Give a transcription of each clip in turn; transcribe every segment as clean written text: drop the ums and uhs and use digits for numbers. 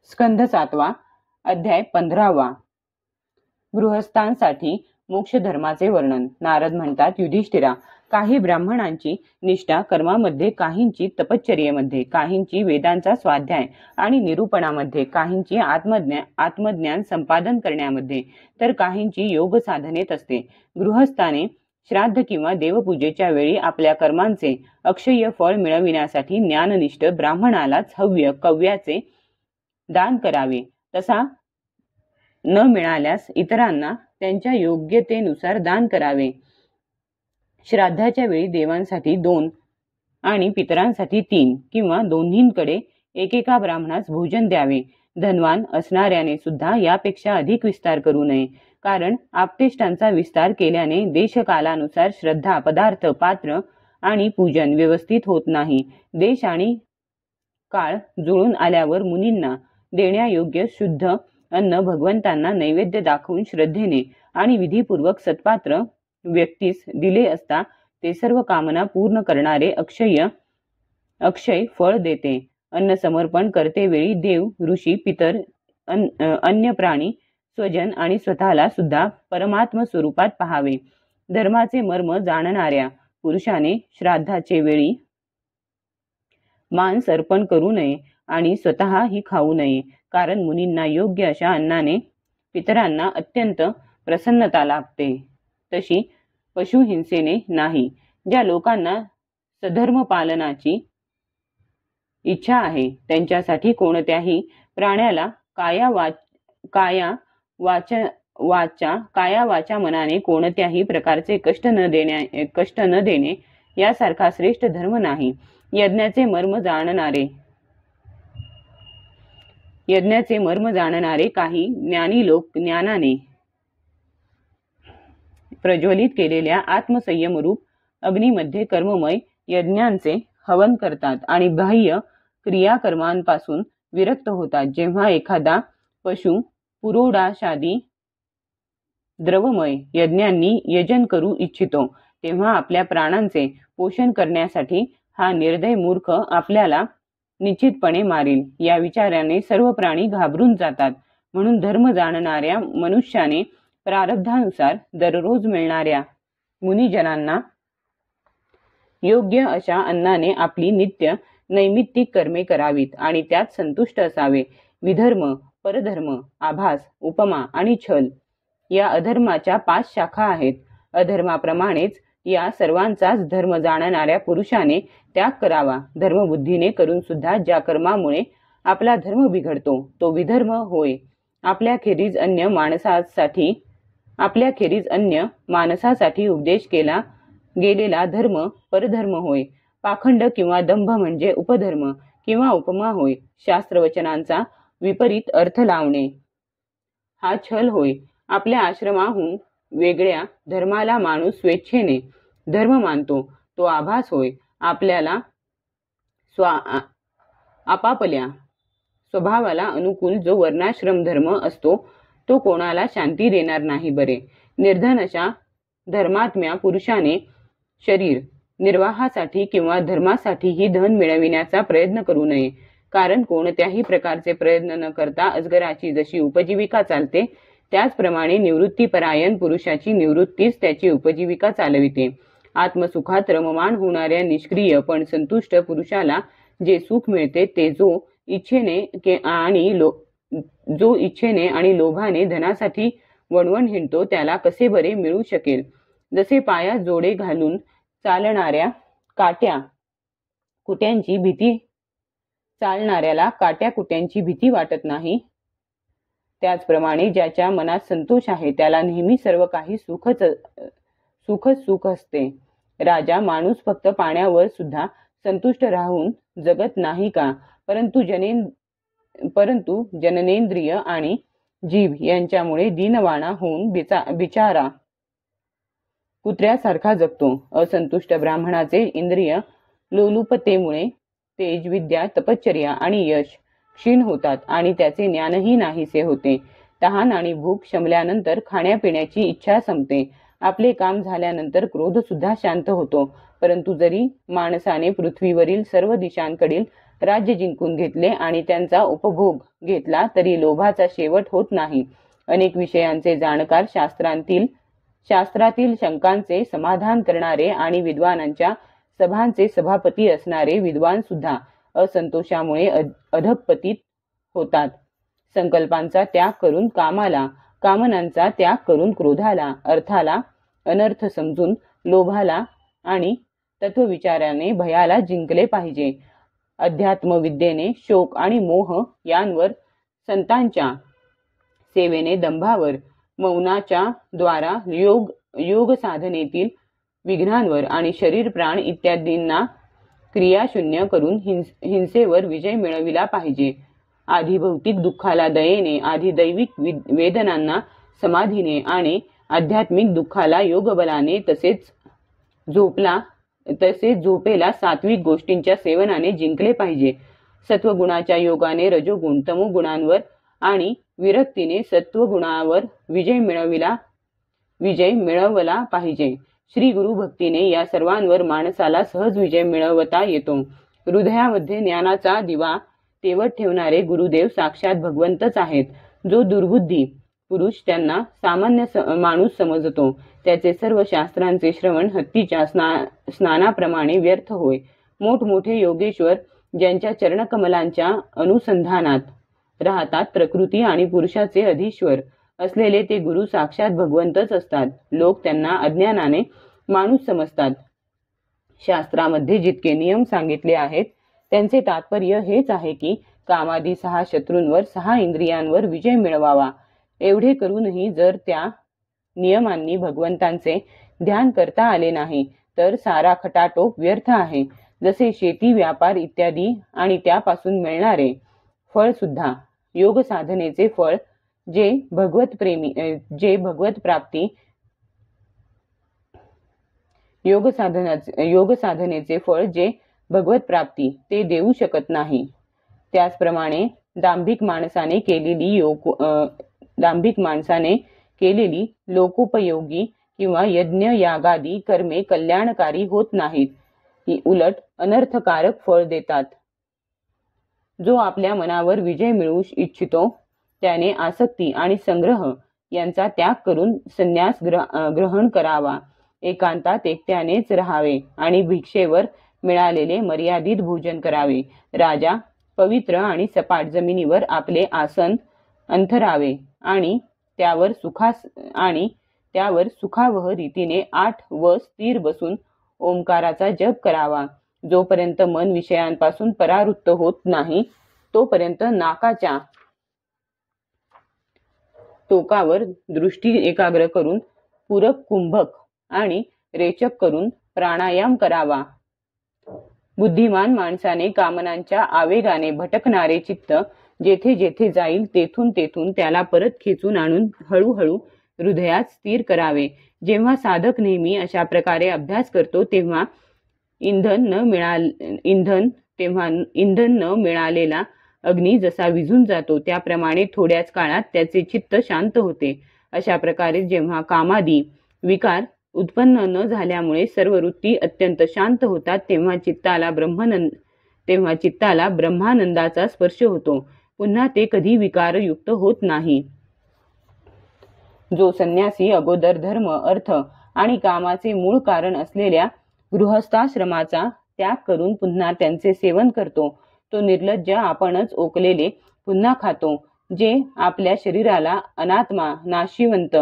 स्कंध 7 अध्याय 15 गृहस्थांसाठी मोक्ष धर्माचे वर्णन। नारद म्हणतात, युधिष्ठिरा, काही ब्राह्मणांची निष्ठा कर्मामध्ये, काहींची तपश्चर्येमध्ये, काहींची वेदांचा स्वाध्याय आणि निरूपणामध्ये, काहींची आत्मज्ञान संपादन करण्यामध्ये, तर काहींची योग साधनेत असते। गृहस्थाने श्राद्ध किंवा देवपूजेच्या वेळी आपल्या कर्मांचे अक्षय्य फळ मिळविण्यासाठी ज्ञाननिष्ठ ब्राह्मणालाच हव्य कव्याचे दान करावे। तसा न मिळाल्यास इतरांना त्यांच्या योग्यतेनुसार दान करावे। श्राद्धाच्या वेळी देवांसाठी 2 आणि पितरांसाठी 3 किंवा दोन्हींकडे एकेका ब्राह्मणास भोजन द्यावे। धनवान असणाऱ्याने सुद्धा यापेक्षा अधिक विस्तार करू नये, कारण आपतेष्टांचा विस्तार केल्याने देशकालानुसार श्रद्धा, पदार्थ, पात्र आणि पूजन व्यवस्थित होत नाही। देश आणि काळ जुळून आल्यावर मुनींना देण्यायोग्य शुद्ध अन्न भगवंतांना नैवेद्य दाखवून श्रद्धेने आणि विधीपूर्वक सत्पात्र व्यक्तीस दिले असता ते सर्व कामना पूर्ण करणारे अक्षय फळ देते। अन्न समर्पण करतेवेळी देव, ऋषी, पितर, अन्य प्राणी, स्वजन आणि स्वतःला सुद्धा परमात्म स्वरूपात पहावे। धर्माचे मर्म जाणणाऱ्या पुरुषाने श्राद्धाचे वेळी मांस अर्पण करू नये आणि स्वतःही खाऊ नये, कारण मुनींना योग्य अशा अन्नाने पितरांना अत्यंत प्रसन्नता लाभते, तशी पशुहिंसेने नाही। ज्या लोकांना सधर्म पालनाची इच्छा आहे त्यांच्यासाठी कोणत्याही प्राण्याला काया वाचा मनाने कोणत्याही प्रकारचे कष्ट न देणे यासारखा श्रेष्ठ धर्म नाही। यज्ञाचे मर्म जाणणारे काही ज्ञानी लोक ज्ञानाने प्रज्वलित केलेल्या आत्मसंयमरूप अग्नीमध्ये कर्ममय यज्ञांचे हवन करतात आणि बाह्य क्रियाकर्मांपासून विरक्त होतात। जेव्हा एखादा पशु पुरोडाशादी द्रवमय यज्ञांनी यजन करू इच्छितो, तेव्हा आपल्या प्राणांचे पोषण करण्यासाठी हा निर्दय मूर्ख आपल्याला निश्चितपणे मारील या विचाराने सर्व प्राणी घाबरून जातात। म्हणून धर्म जाणणाऱ्या मनुष्याने प्रारब्धानुसार दररोज मिळणाऱ्या मुनिजनांना योग्य अशा अन्नाने आपली नैमित्तिक कर्मे करावीत आणि त्यात संतुष्ट असावे। विधर्म, परधर्म, आभास, उपमा आणि छल या अधर्माच्या 5 शाखा आहेत। अधर्माप्रमाणेच या सर्वांचाच धर्म जाणणाऱ्या पुरुषाने त्याग करावा। धर्मबुद्धीने करून सुद्धा ज्या कर्मामुळे आपला धर्म बिघडतो तो विधर्म होय। आपल्याखेरीज अन्य माणसासाठी उपदेश केला गेलेला धर्म परधर्म होय। पाखंड किंवा दंभ म्हणजे उपधर्म किंवा उपमा होय। शास्त्रवचनांचा विपरीत अर्थ लावणे हा छल होय। आपल्या आश्रमाहून वेगळ्या धर्माला माणूस स्वेच्छेने धर्म मानतो तो आभास होय। आपापल्या स्वभावाला अनुकूल जो वर्णाश्रम धर्म असतो तो कोणाला शांती देणार नाही बरे। निर्धन अशा धर्मात्म्या पुरुषाने शरीर निर्वाहासाठी किंवा धर्मासाठीही धन मिळविण्याचा प्रयत्न करू नये, कारण कोणत्याही प्रकारचे प्रयत्न न करता अजगराची जशी उपजीविका चालते त्याचप्रमाणे निवृत्तीपरायण पुरुषाची निवृत्तीच त्याची उपजीविका चालविते। आत्मसुखात रममाण होणाऱ्या निष्क्रिय पण संतुष्ट पुरुषाला जे सुख मिळते ते जो इच्छेने आणि लोभाने धनासाठी वणवण हिंडतो त्याला कसे बरे मिळू शकेल। जसे पायात जोडे घालून चालणाऱ्याला काट्या कुट्यांची भीती वाटत नाही, त्याचप्रमाणे ज्याच्या मनात संतोष आहे त्याला नेहमी सर्व काही सुख असते। राजा, माणूस फक्त पाण्यावर सुद्धा संतुष्ट राहून जगत नाही का? परंतु जननेंद्रिय आणि जीभ यांच्यामुळे दीनवाणा होऊन बिचारा कुत्र्यासारखा जगतो। असंतुष्ट ब्राह्मणाचे इंद्रिय लोलुपतेमुळे तेज, विद्या, तपश्चर्या आणि यश क्षीण होतात आणि त्याचे ज्ञानही नाहीसे होते। तहान आणि भूक शमल्यानंतर खाण्यापिण्याची इच्छा संपते। आपले काम झाल्यानंतर क्रोध सुद्धा शांत होतो। परंतु जरी माणसाने पृथ्वीवरील सर्व दिशांकडील राज्य जिंकून घेतले आणि त्यांचा उपभोग घेतला तरी लोभाचा शेवट होत नाही. अनेक विषयांचे जाणकार, शास्त्रातील शंकांचे समाधान करणारे आणि विद्वानांच्या सभांचे सभापती असणारे विद्वान सुद्धा असंतोषामुळे अधःपतित होतात. संकल्पांचा त्याग करून कामाला, कामनांचा त्याग करून क्रोधाला, अर्थाला अनर्थ समजून लोभाला आणि तत्वविचाराने भयाला जिंकले पाहिजे. अध्यात्मविद्येने शोक आणि मोह यांवर, संतांच्या सेवेने दंभावर, मौनाच्या द्वारा योग साधनेतील विघ्नांवर आणि शरीर प्राण इत्यादींना क्रियाशून्य करून हिंसेवर विजय मिळविला पाहिजे. आधी भौतिक दुःखाला दयेने, आधी दैविक वेदनांना समाधीने आणि आध्यात्मिक दुःखाला योगबलाने, तसेच झोपेला सात्विक गोष्टींच्या सेवनाने जिंकले पाहिजे. सत्वगुणाच्या योगाने रजोगुण, तमोगुणांवर आणि विरक्तीने सत्वगुणावर विजय मिळवला पाहिजे. श्री गुरु भक्तीने या सर्वांवर माणसाला सहज विजय मिळवता येतो. हृदयामध्ये ज्ञानाचा दिवा तेवत ठेवणारे गुरुदेव साक्षात भगवंतच आहेत. जो दुर्बुद्धी पुरुष त्यांना सामान्य माणूस समजतो त्याचे सर्व शास्त्रांचे श्रवण हत्तीच्या स्नानाप्रमाणे व्यर्थ होय. मोठमोठे योगेश्वर ज्यांच्या चरणकमलांच्या अनुसंधानात राहतात, प्रकृती आणि पुरुषाचे अधीश्वर असलेले ते गुरु साक्षात भगवंतच असतात. लोक त्यांना अज्ञानाने माणूस समजतात. शास्त्रामध्ये जितके नियम सांगितले आहेत त्यांचे तात्पर्य हेच आहे की कामादी 6 शत्रूंवर, 6 इंद्रियांवर विजय मिळवावा. एवढे करूनही जर त्या नियमांनी भगवंतांचे ध्यान करता आले नाही तर सारा खटाटोप व्यर्थ आहे. जसे शेती, व्यापार इत्यादी आणि त्यापासून मिळणारे फळ सुद्धा योग साधनेचे फळ, जे भगवत प्राप्ती, योग साधनेचे फळ जे भगवत प्राप्ती ते देऊ शकत नाही. त्याचप्रमाणे दांभिक माणसाने केलेली लोकोपयोगी किंवा यज्ञ यागादी कर्मे कल्याणकारी होत नाहीत, ही उलट अनर्थकारक फळ देतात. जो आपल्या मनावर विजय मिळवू इच्छितो त्याने आसक्ती आणि संग्रह यांचा त्याग करून संन्यास ग्रहण करावा. एकांतात एकट्यानेच राहावे आणि भिक्षेवर मिळालेले मर्यादित भोजन करावे. राजा पवित्र आणि सपाट जमिनीवर आपले आसन अंथरावे आणि त्यावर सुखावह रीतीने 8 व स्थिर बसून ओंकाराचा जप करावा. जोपर्यंत मन विषयांपासून परावृत्त होत नाही तोपर्यंत नाकाच्या टोकावर दृष्टी एकाग्र करून पूरक, कुंभक आणि रेचक करून प्राणायाम करावा. बुद्धिमान माणसाने कामनांच्या आवेगाने भटकणारे चित्त जेथे जेथे जाईल तेथून त्याला परत खेचून आणून हळूहळू हृदयात स्थिर करावे. जेव्हा साधक नेहमी अशा प्रकारे अभ्यास करतो तेव्हा इंधन न मिळालेला अग्नी जसा विझून जातो त्याप्रमाणे थोड्याच काळात त्याचे चित्त शांत होते. अशा प्रकारे जेव्हा कामादी विकार उत्पन्न न झाल्यामुळे सर्व वृत्ती अत्यंत शांत होतात तेव्हा चित्ताला ब्रह्मानंदाचा स्पर्श होतो. पुन्हा ते कधी विकारयुक्त होत नाही. जो संन्यासी अगोदर धर्म, अर्थ आणि कामाचे मूळ कारण असलेल्या गृहस्थाश्रमाचा त्याग करून पुन्हा त्यांचे सेवन करतो तो निर्लज्ज आपणच ओकलेले पुन्हा खातो. जे आपल्या शरीराला अनात्मा, नाशिवंत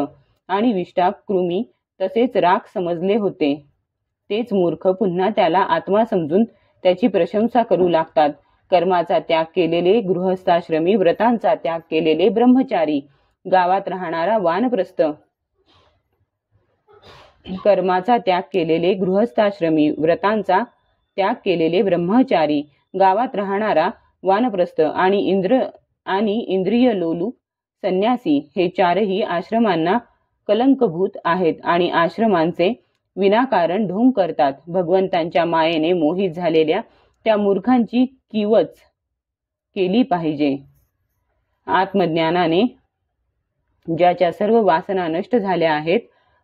आणि विष्ठा, कृमी तसेच राख समजले होते तेच मूर्ख पुन्हा त्याला आत्मा समजून त्याची प्रशंसा करू लागतात. कर्माचा त्याग केलेले गृहस्थाश्रमी, व्रतांचा त्याग केलेले ब्रह्मचारी, गावात राहणारा वानप्रस्थ, कर्माचा त्याग केलेले गृहस्थाश्रमी, व्रतांचा त्याग केलेले ब्रह्मचारी, गावात राहणारा वानप्रस्थ आणि इंद्रिय लोलू संन्यासी हे चारही आश्रमांना कलंकभूत आहेत आणि आश्रमांचे विनाकारण ढोंग करतात. भगवंतांच्या मायेने मोहित झालेल्या त्या मूर्खांची कीवच केली पाहिजे. आत्मज्ञानाने ज्याच्या सर्व वासना नष्ट झाल्या आहेत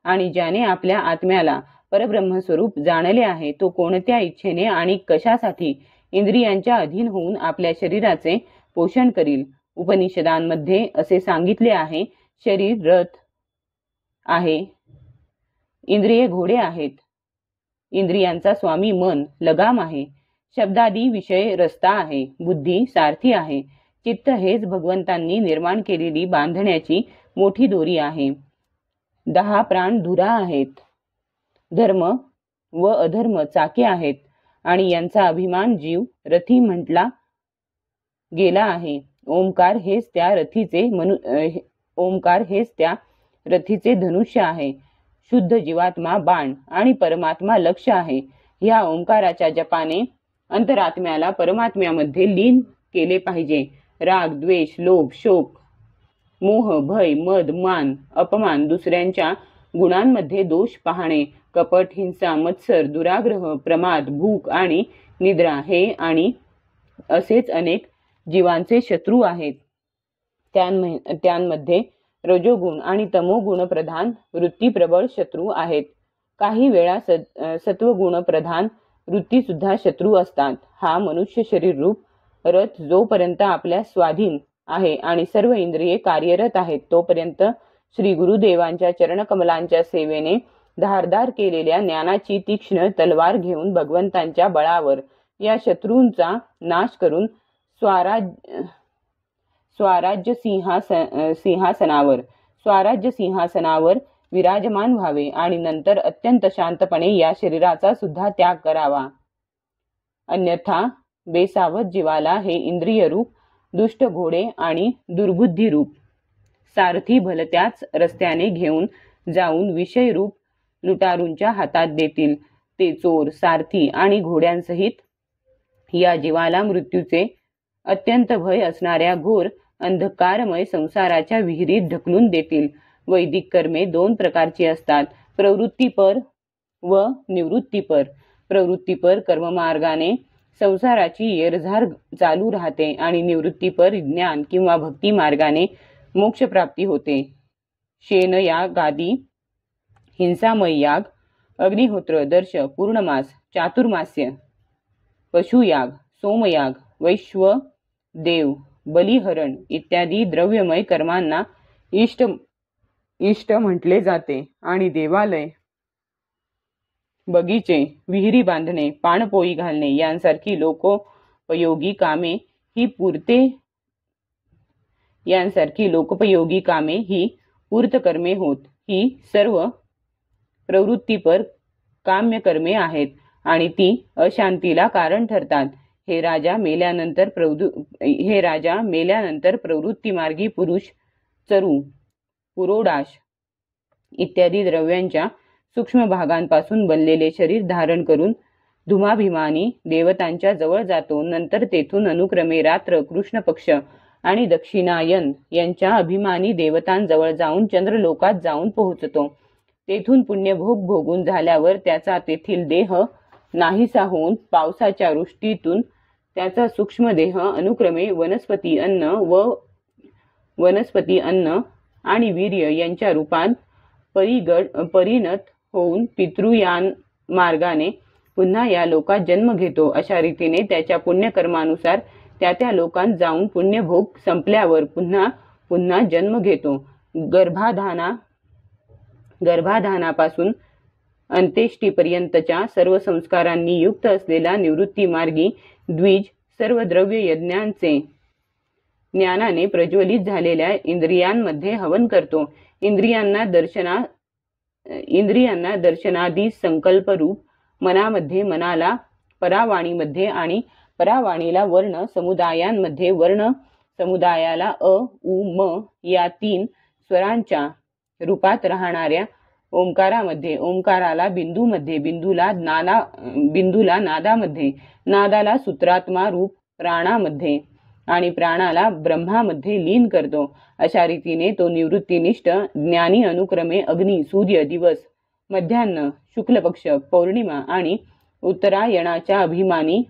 आणि ज्याने आपल्या आत्म्याला परब्रह्मस्वरूप जाणले आहे तो कोणत्या इच्छेने आणि कशासाठी इंद्रियांच्या अधीन होऊन आपल्या शरीराचे पोषण करील. उपनिषदांमध्ये असे सांगितले आहे, शरीर रथ आहे, इंद्रिये घोडे आहेत, इंद्रियांचा स्वामी मन लगाम आहे, शब्दादी विषय रस्ता आहे, बुद्धी सारथी आहे, चित्त हेच भगवंतांनी निर्माण केलेली बांधण्याची मोठी दोरी आहे. 10 प्राण धुरा आहेत, धर्म व अधर्म चाके आहेत आणि यांचा अभिमान जीव रथी म्हटला गेला आहे. ओंकार हेच त्या रथीचे धनुष्य आहे. शुद्ध जीवात्मा बाण आणि परमात्मा लक्ष आहे. ह्या ओंकाराच्या जपाने अंतरात्म्याला परमात्म्यामध्ये लीन केले पाहिजे. राग, द्वेष, लोभ, शोक, मोह, भय, मद, मान, अपमान, दुसऱ्यांच्या गुणांमध्ये दोष पाहणे, कपट, हिंसा, मत्सर, दुराग्रह, प्रमाद, भूक आणि निद्रा हे आणि असेच अनेक जीवांचे शत्रू आहेत. त्यांमध्ये रजोगुण आणि तमोगुण प्रधान वृत्ती प्रबळ शत्रू आहेत. काही वेळा सत्वगुण प्रधान वृत्ती सुद्धा शत्रू असतात. हा मनुष्य शरीर रूप रथ जोपर्यंत आपल्या स्वाधीन आहे आणि सर्व इंद्रिये कार्यरत आहेत तोपर्यंत श्री गुरुदेवांच्या चरणकमलांच्या सेवेने धारदार केलेल्या ज्ञानाची तीक्ष्ण तलवार घेऊन भगवंतांच्या बळावर या शत्रूंचा नाश करून स्वराज्य सिंहासनावर विराजमान व्हावे आणि नंतर अत्यंत शांतपणे या शरीराचा सुद्धा त्याग करावा. अन्यथा बेसावध जीवाला हे इंद्रिय रूप दुष्ट घोडे आणि दुर्बुद्धी रूप सारथी भलत्याच रस्त्याने घेऊन जाऊन विषय रूप लुटारूंच्या हातात देतील. ते चोर, सारथी आणि घोड्यांसहित या जीवाला मृत्यूचे अत्यंत भय असणाऱ्या घोर अंधकारमय संसाराच्या विहिरीत ढकलून देतील. वैदिक कर्मे 2 प्रकारची असतात, प्रवृत्तीपर व निवृत्तीपर. प्रवृत्तीपर कर्ममार्गाने संसाराची येरझार चालू राहते आणि निवृत्तीपर ज्ञान किंवा भक्ती मार्गाने मोक्षप्राप्ती होते. शेनयाग आदी हिंसामय याग, अग्निहोत्र, दर्श, पूर्णमास, चातुर्मास्य, पशुयाग, सोमयाग, वैश्वदेव, बलिहरण इत्यादी द्रव्यमय कर्मांना इष्ट म्हटले जाते आणि देवालय, बगीचे, विहिरी बांधणे, पाणपोई घालणे यांसारखी लोकोपयोगी कामे ही पूर्तकर्मे होत. ही सर्व प्रवृत्तीपर काम्यकर्मे आहेत आणि ती अशांतीला कारण ठरतात. हे राजा मेल्यानंतर प्रवृत्तीमार्गी पुरुष, चरू, पुरोडाश इत्यादी द्रव्यांच्या सूक्ष्म भागांपासून बनलेले शरीर धारण करून धुमाभिमानी देवतांच्या जवळ जातो. नंतर तेथून अनुक्रमे रात्र, कृष्ण पक्ष आणि दक्षिणायन यांच्या अभिमानी देवतांजवळ जाऊन चंद्रलोकात जाऊन पोहोचतो. तेथून पुण्यभोग भोगून झाल्यावर त्याचा तेथील देह नाहीसा होऊन पावसाच्या वृष्टीतून त्याचा सूक्ष्म देह अनुक्रमे वनस्पती अन्न आणि वीर्य यांच्या रूपात परिणत होऊन पितृयान मार्गाने पुन्हा या लोकात जन्म घेतो. अशा रीतीने त्याच्या पुण्यकर्मानुसार त्या लोकांत जाऊन पुण्यभोग संपल्यावर पुन्हा जन्म घेतो. गर्भाधानापासून अंत्येष्टीपर्यंतच्या सर्व संस्कारांनी युक्त असलेला निवृत्ती मार्गी द्विज सर्व द्रव्य यज्ञांचे ज्ञानाने प्रज्वलित झालेल्या इंद्रियांमध्ये हवन करतो. इंद्रियांना दर्शनादी संकल्प रूप मनामध्ये मनाला परावाणीमध्ये आणि परावाणीला वर्ण समुदायांमध्ये वर्ण समुदायाला अ, उ, म या 3 स्वरांच्या रूपात राहणाऱ्या ओंकारामध्ये, ओंकाराला बिंदूमध्ये, बिंदूला नादामध्ये, नादाला सूत्रात्मा रूप प्राणामध्ये आणि प्राणाला ब्रह्मामध्ये लीन करतो. अशा रीतीने तो निवृत्तीनिष्ठ ज्ञानी अनुक्रमे अग्नी, सूर्य, दिवस, मध्यान्ह, शुक्ल पक्ष, पौर्णिमा आणि उत्तरायणाच्या अभिमानी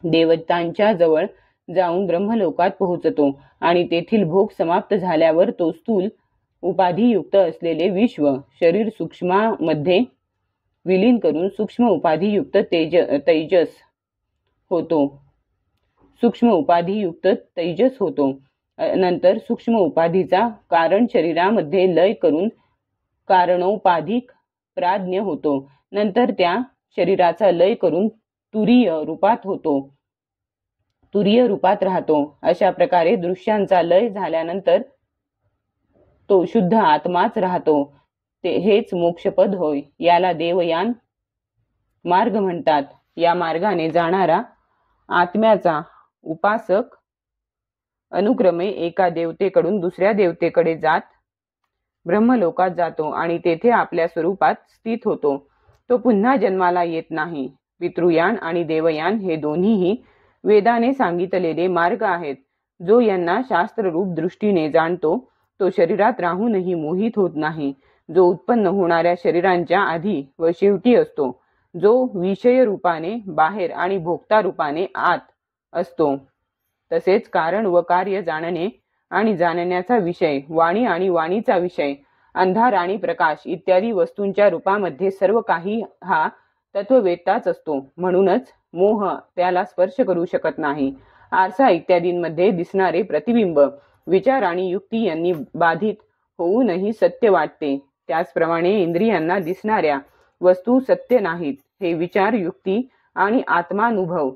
देवतांच्या जवळ जाऊन ब्रह्मलोकात पोहोचतो आणि तेथील भोग समाप्त झाल्यावर तो स्थूल उपाधियुक्त असलेले विश्व शरीर सूक्ष्मामध्ये विलीन करून सूक्ष्म उपाधियुक्त तेजस होतो, सूक्ष्म उपाधियुक्त तेजस होतो. नंतर सूक्ष्म उपाधीचा कारण शरीरामध्ये लय करून कारणोपाधिक प्राज्ञ होतो. नंतर त्या शरीराचा लय करून तुरीय रूपात होतो, तुरीय रूपात राहतो. अशा प्रकारे दृश्यांचा लय झाल्यानंतर तो शुद्ध आत्माच राहतो. हेच मोक्षपद होय. याला देवयान मार्ग म्हणतात. या मार्गाने जाणारा आत्म्याचा उपासक अनुक्रमे एका देवतेकडून दुसऱ्या देवतेकडे जात ब्रह्मलोकात जातो आणि तेथे आपल्या स्वरूपात स्थित होतो. तो पुन्हा जन्माला येत नाही. पितृयान आणि देवयान हे दोन्हीही वेदाने सांगितलेले मार्ग आहेत. जो यांना शास्त्ररूप दृष्टीने जाणतो तो शरीरात राहूनही मोहित होत नाही. जो उत्पन्न होणाऱ्या शरीरांच्या आधी व शेवटी असतो, जो विषय रूपाने बाहेर आणि भोक्ता रूपाने आत असतो. तसेच कारण व कार्य जाणणे आणि जाणण्याचा विषय, वाणी आणि वाणीचा विषय, अंधार आणि प्रकाश इत्यादी वस्तूंच्या रूपामध्ये सर्व काही हा तत्ववेत्ताच असतो. म्हणूनच मोह त्याला स्पर्श करू शकत नाही. आरसा इत्यादींमध्ये दिसणारे प्रतिबिंब विचार आणि युक्ती यांनी बाधित होऊनही सत्य वाटते. त्याचप्रमाणे इंद्रियांना दिसणाऱ्या वस्तू सत्य नाहीत हे विचार, युक्ती आणि आत्मानुभव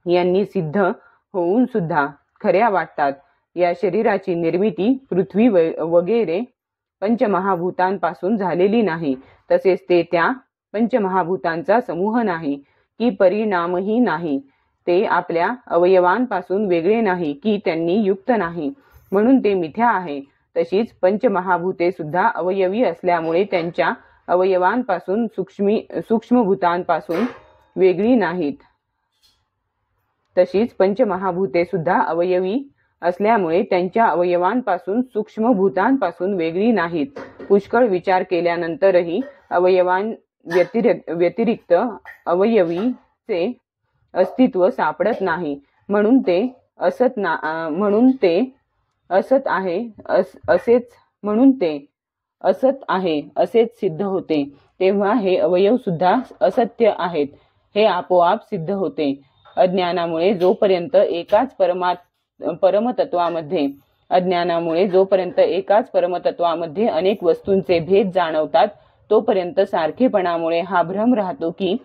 यांनी सिद्ध होऊन सुद्धा खऱ्या वाटतात. या शरीराची निर्मिती पृथ्वी वगैरे पंचमहाभूतांपासून झालेली नाही. तसेच ते त्या पंचमहाभूतांचा समूह नाही की परिणामही नाही. ते आपल्या अवयवांपासून वेगळे नाही की त्यांनी युक्त नाही, म्हणून ते मिथ्या आहे. तशीच पंचमहाभूते सुद्धा अवयवी असल्यामुळे त्यांच्या अवयवांपासून सूक्ष्मभूतांपासून वेगळी नाहीत. तशीच पंचमहाभूते सुद्धा अवयवी असल्यामुळे त्यांच्या अवयवांपासून सूक्ष्मभूतांपासून वेगळी नाहीत. पुष्कळ विचार केल्यानंतरही व्यतिरिक्त अवयवीचे अस्तित्व सापडत नाही. म्हणून ते असत आहे असेच सिद्ध होते. तेव्हा हे अवयव सुद्धा असत्य आहेत हे आपोआप सिद्ध होते. अज्ञानामुळे जोपर्यंत एकाच परमतत्वामध्ये अनेक वस्तूंचे भेद जाणवतात, तोपर्यंत सारखेपणामुळे हा भ्रम राहतो की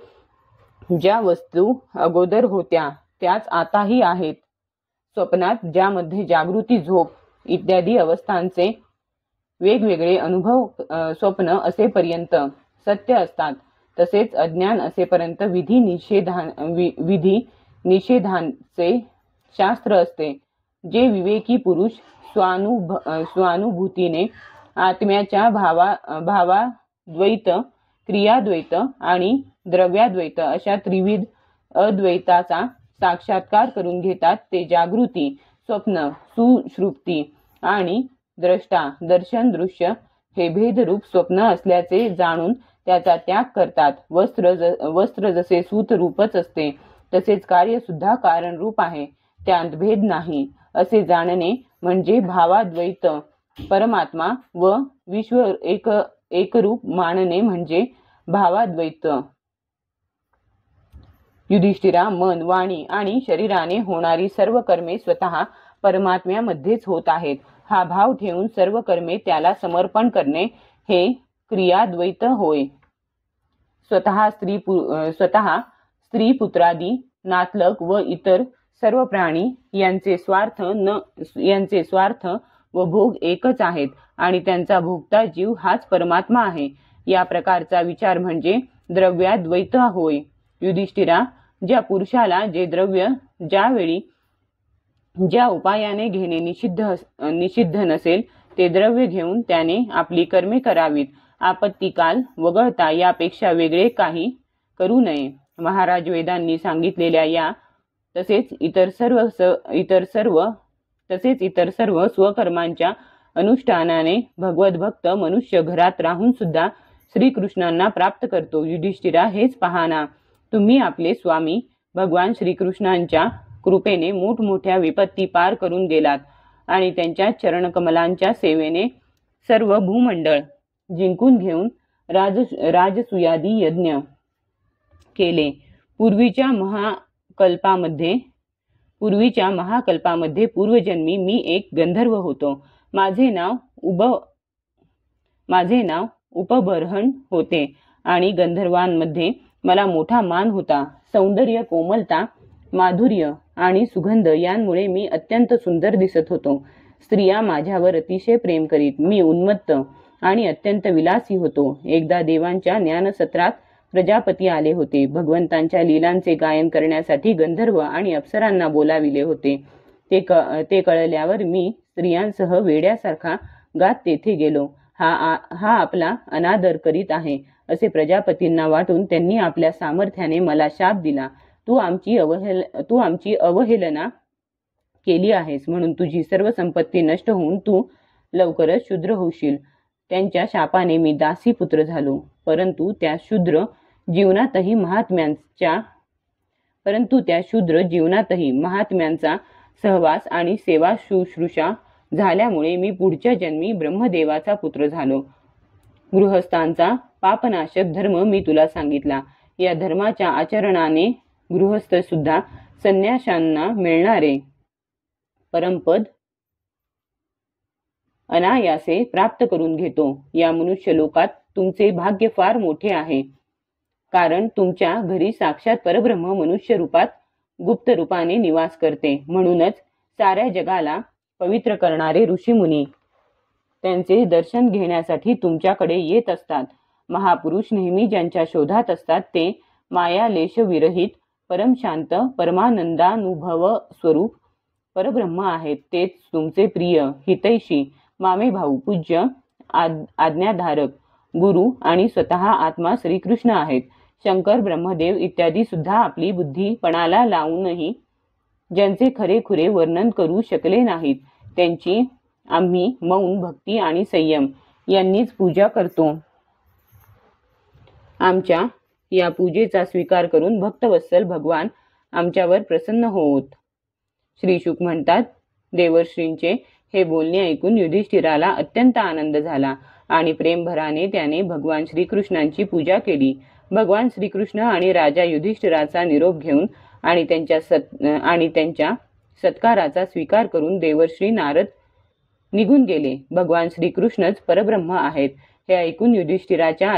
ज्या वस्तू अगोदर होत्या त्याच आताही आहेत. स्वप्नात ज्यामध्ये जागृती, झोप इत्यादी अवस्थांचे वेगवेगळे अनुभव स्वप्न असेपर्यंत सत्य असतात, तसेच अज्ञान असेपर्यंत विधी निषेधांचे शास्त्र असते. जे विवेकी पुरुष स्वानुभूतीने आत्म्याच्या भावाद्वैत, क्रियाद्वैत आणि द्रव्याद्वैत अशा त्रिविध अद्वैताचा साक्षात्कार करून घेतात, ते जागृती, स्वप्न, सुषुप्ती आणि द्रष्टा, दर्शन, दृश्य हे भेदरूप स्वप्न असल्याचे जाणून त्याचा त्याग करतात. वस्त्र जसे सूत रूपच असते तसेच कार्य सुद्धा कारण रूप आहे, त्यात भेद नाही असे जाणणे म्हणजे भावाद्वैत परमात्मा व विश्व एकरूप मानणे म्हणजे भावाद्वैत. युधिष्ठिरा, मन, वाणी आणि शरीराने होणारी सर्व कर्मे स्वतः परमात्म्यामध्येच होत आहेत. हा भाव ठेवून सर्व कर्मे त्याला समर्पण करणे हे क्रियाद्वैत होय. स्वतः स्त्री, पुत्रादी, नातलग व इतर सर्व प्राणी यांचे स्वार्थ व भोग एकच आहेत आणि त्यांचा भोगता जीव हाच परमात्मा आहे. या प्रकारचा विचार म्हणजे द्रव्याद्वैत होय. युधिष्ठिरा, ज्या पुरुषाला जे द्रव्य ज्यावेळी ज्या उपायाने घेणे निषिद्ध नसेल ते द्रव्य घेऊन त्याने आपली कर्मे करावीत. आपत्तिकाल वगळता यापेक्षा वेगळे काही करू नये. महाराज वेदांनी सांगितलेल्या या तसेच इतर सर्व स्वकर्मांच्या अनुष्ठानाने भगवद्भक्त मनुष्य घरात राहून सुद्धा श्रीकृष्णांना प्राप्त करतो. युधिष्ठिरा, हेच पाहना, तुम्ही आपले स्वामी भगवान श्रीकृष्णांच्या कृपेने मोठमोठ्या विपत्ती पार करून गेलात आणि त्यांच्या चरणकमलांच्या सेवेने सर्व भूमंडळ जिंकून घेऊन राजसूयादी यज्ञ केले. पूर्वीच्या कल्पामध्ये पूर्वीच्या महाकल्पामध्ये पूर्वजन्मी मी एक गंधर्व होतो. माझे नाव उपबर्हण होते आणि गंधर्वांमध्ये मला मोठा मान होता. सौंदर्य, कोमलता, माधुर्य आणि सुगंध यांमुळे मी अत्यंत सुंदर दिसत होतो. स्त्रिया माझ्यावर अतिशय प्रेम करीत. मी उन्मत्त आणि अत्यंत विलासी होतो. एकदा देवांच्या ज्ञानसत्रात प्रजापती आले होते. भगवंतांच्या लीलांचे गायन करण्यासाठी गंधर्व आणि अप्सरांना बोलाविले होते. ते कळल्यावर मी स्त्रियांसह वेड्यासारखा गात तेथे गेलो. हा आपला अनादर करीत आहे असे प्रजापतींना वाटून त्यांनी आपल्या सामर्थ्याने मला शाप दिला. तू आमची अवहेलना केली आहेस, म्हणून तुझी सर्व संपत्ती नष्ट होऊन तू लवकरच शूद्र होशील. त्यांच्या शापाने मी दासीपुत्र झालो. परंतु त्या शूद्र जीवनातही महात्म्यांचा सहवास आणि सेवा शुश्रूषा झाल्यामुळे मी पुढच्या जन्मी ब्रह्मदेवाचा पुत्र झालो. गृहस्थांचा पापनाशक धर्म मी तुला सांगितला. या धर्माच्या आचरणाने गृहस्थ सुद्धा संन्याशांना मिळणारे परमपद अनायासे प्राप्त करून घेतो. या मनुष्य लोकात तुमचे भाग्य फार मोठे आहे, कारण तुमच्या घरी साक्षात परब्रह्म मनुष्य रूपात गुप्त रूपाने निवास करते. म्हणूनच साऱ्या जगाला पवित्र करणारे ऋषीमुनी त्यांचे दर्शन घेण्यासाठी तुमच्याकडे येत असतात. महापुरुष नेहमी ज्यांच्या शोधात असतात ते मायालेश विरहित परमशांत परमानंदानुभव स्वरूप परब्रह्म आहेत. तेच तुमचे प्रिय, हितैषी, मामे भाऊ, पूज्य, आज्ञाधारक, गुरु आणि स्वतः आत्मा श्रीकृष्ण आहेत. शंकर, ब्रह्मदेव इत्यादी सुद्धा आपली बुद्धी पणाला लावूनही ज्यांचे खरेखुरे वर्णन करू शकले नाहीत, त्यांची आम्ही मौन भक्ती आणि संयम यांनीच पूजा करतो. आमच्या या पूजेचा स्वीकार करून भक्तवत्सल भगवान आमच्यावर प्रसन्न होत. श्री शुक म्हणतात, देवर्षींचे हे बोलणे ऐकून युधिष्ठिराला अत्यंत आनंद झाला आणि प्रेमभराने त्याने भगवान श्रीकृष्णांची पूजा केली. भगवान श्रीकृष्ण आणि राजा युधिष्ठिराचा निरोप घेऊन आणि त्यांच्या सत्काराचा स्वीकार करून देवर्षी नारद निघून गेले. भगवान श्रीकृष्णच परब्रह्म आहेत हे ऐकून युधिष्ठिराच्या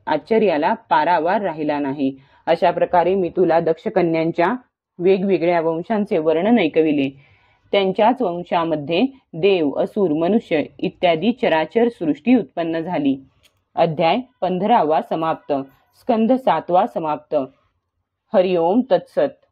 आश्चर्याला पारावार राहिला नाही. अशा प्रकारे मी तुला दक्षकन्यांच्या वेगवेगळ्या वंशांचे वर्णन ऐकविले. त्यांच्याच वंशामध्ये देव, असुर, मनुष्य इत्यादी चराचर सृष्टी उत्पन्न झाली. अध्याय 15 समाप्त. स्कंध 7 समाप्त. हरिओम तत्सत.